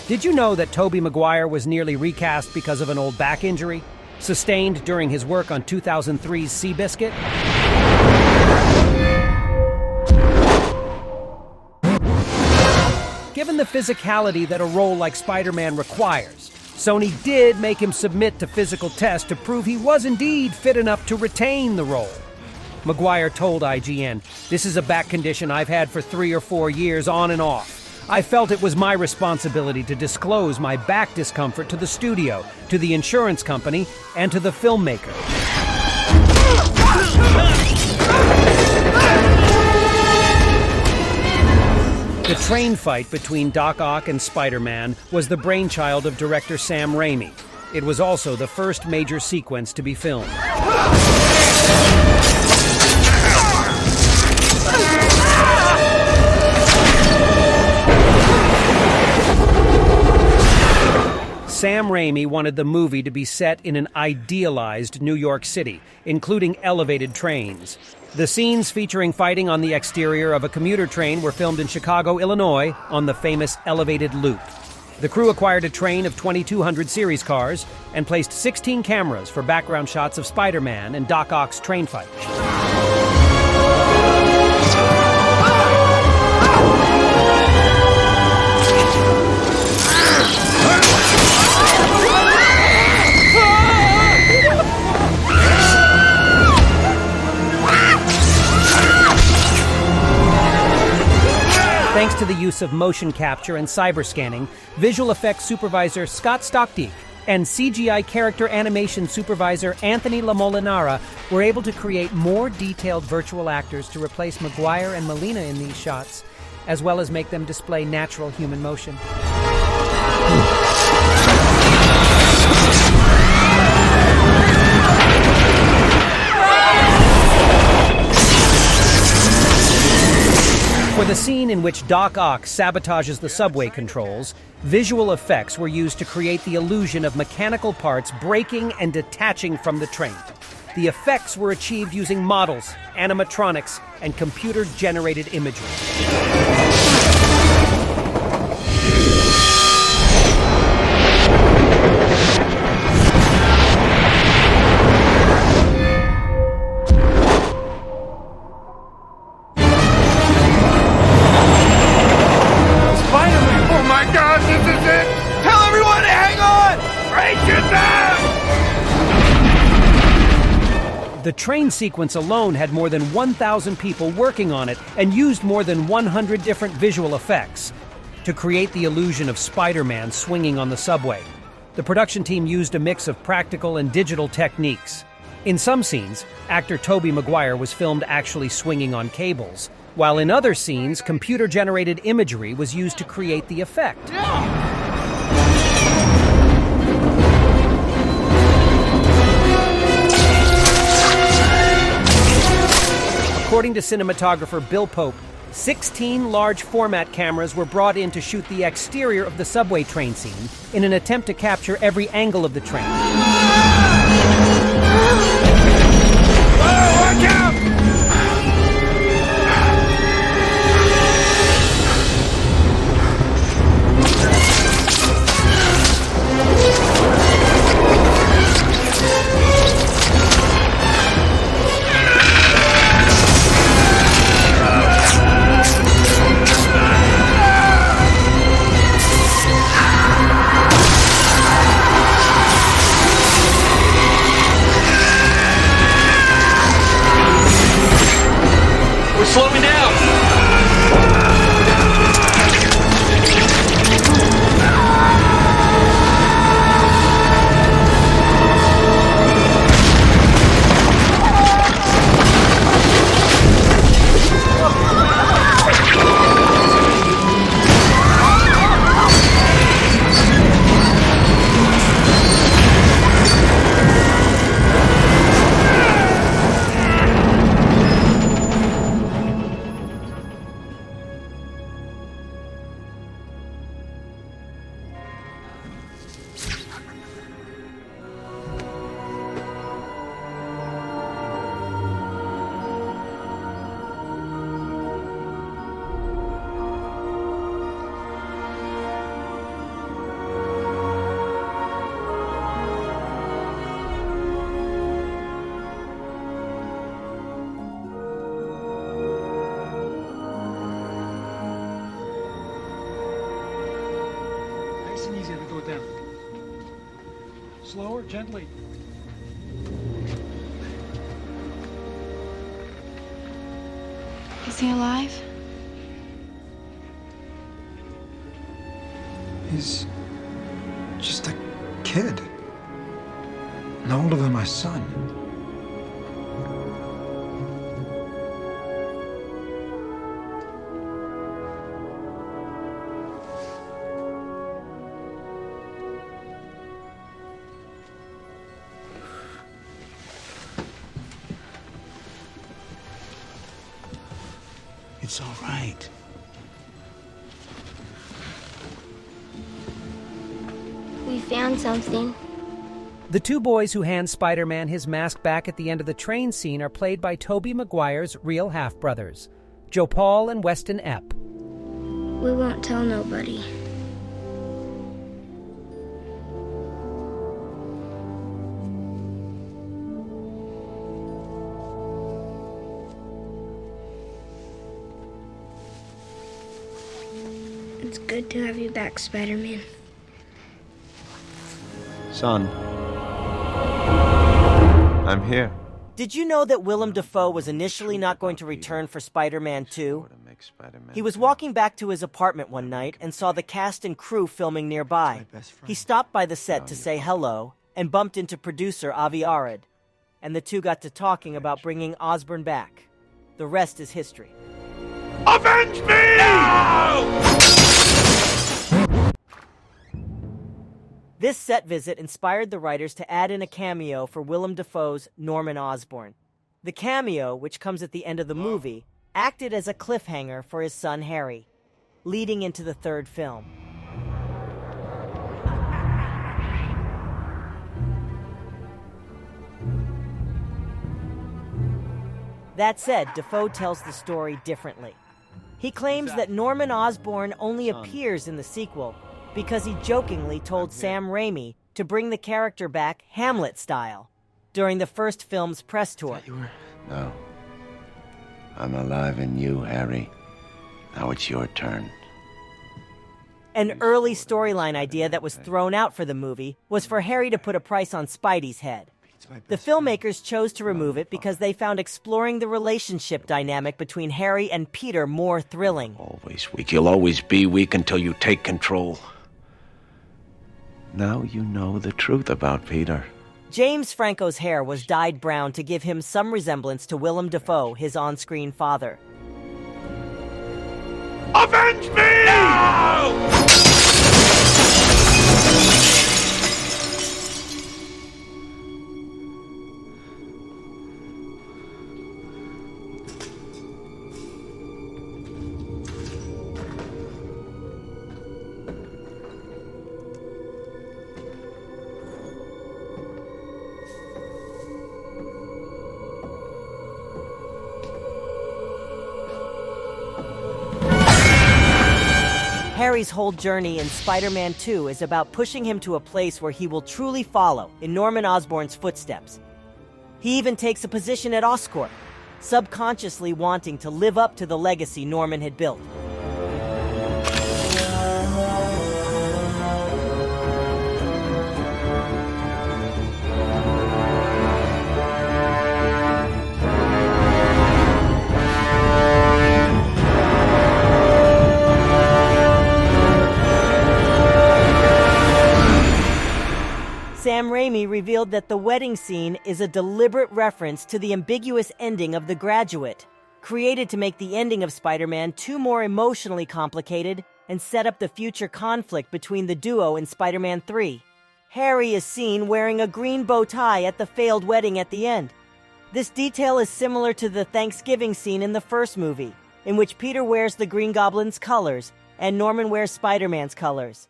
Did you know that Tobey Maguire was nearly recast because of an old back injury, sustained during his work on 2003's Seabiscuit? Given the physicality that a role like Spider-Man requires, Sony did make him submit to physical tests to prove he was indeed fit enough to retain the role. Maguire told IGN, "This is a back condition I've had for 3 or 4 years on and off. I felt it was my responsibility to disclose my back discomfort to the studio, to the insurance company, and to the filmmaker." The train fight between Doc Ock and Spider-Man was the brainchild of director Sam Raimi. It was also the first major sequence to be filmed. Sam Raimi wanted the movie to be set in an idealized New York City, including elevated trains. The scenes featuring fighting on the exterior of a commuter train were filmed in Chicago, Illinois, on the famous elevated loop. The crew acquired a train of 2200 series cars and placed 16 cameras for background shots of Spider-Man and Doc Ock's train fight. Thanks to the use of motion capture and cyber scanning, visual effects supervisor Scott Stockdike and CGI character animation supervisor Anthony Lamolinara were able to create more detailed virtual actors to replace Maguire and Molina in these shots, as well as make them display natural human motion. For the scene in which Doc Ock sabotages the subway controls, visual effects were used to create the illusion of mechanical parts breaking and detaching from the train. The effects were achieved using models, animatronics, and computer-generated imagery. The train sequence alone had more than 1,000 people working on it and used more than 100 different visual effects to create the illusion of Spider-Man swinging on the subway. The production team used a mix of practical and digital techniques. In some scenes, actor Tobey Maguire was filmed actually swinging on cables, while in other scenes, computer-generated imagery was used to create the effect. According to cinematographer Bill Pope, 16 large format cameras were brought in to shoot the exterior of the subway train scene in an attempt to capture every angle of the train. Oh, watch out! Slow me down! and easy to go down. Slower, gently. Is he alive? He's just a kid. No older than my son. It's all right. We found something. The two boys who hand Spider-Man his mask back at the end of the train scene are played by Tobey Maguire's real half-brothers, Joe Paul and Weston Epp. We won't tell nobody. It's good to have you back, Spider-Man. Son, I'm here. Did you know that Willem Dafoe was initially not going to return for Spider-Man 2? He was walking back to his apartment one night and saw the cast and crew filming nearby. He stopped by the set to say hello and bumped into producer Avi Arad, and the two got to talking about bringing Osborn back. The rest is history. Avenge me! No! This set visit inspired the writers to add in a cameo for Willem Dafoe's Norman Osborn. The cameo, which comes at the end of the movie, acted as a cliffhanger for his son Harry, leading into the third film. That said, Dafoe tells the story differently. He claims that Norman Osborn only appears in the sequel because he jokingly told Sam Raimi to bring the character back Hamlet style during the first film's press tour. No. I'm alive in you, Harry. Now it's your turn. An early storyline idea that was thrown out for the movie was for Harry to put a price on Spidey's head. The filmmakers chose to remove it because they found exploring the relationship dynamic between Harry and Peter more thrilling. Always weak. You'll always be weak until you take control. Now you know the truth about Peter. James Franco's hair was dyed brown to give him some resemblance to Willem Dafoe, his on-screen father. Avenge me! No! Harry's whole journey in Spider-Man 2 is about pushing him to a place where he will truly follow in Norman Osborn's footsteps. He even takes a position at Oscorp, subconsciously wanting to live up to the legacy Norman had built. Sam Raimi revealed that the wedding scene is a deliberate reference to the ambiguous ending of The Graduate, created to make the ending of Spider-Man 2 more emotionally complicated and set up the future conflict between the duo in Spider-Man 3. Harry is seen wearing a green bow tie at the failed wedding at the end. This detail is similar to the Thanksgiving scene in the first movie, in which Peter wears the Green Goblin's colors and Norman wears Spider-Man's colors.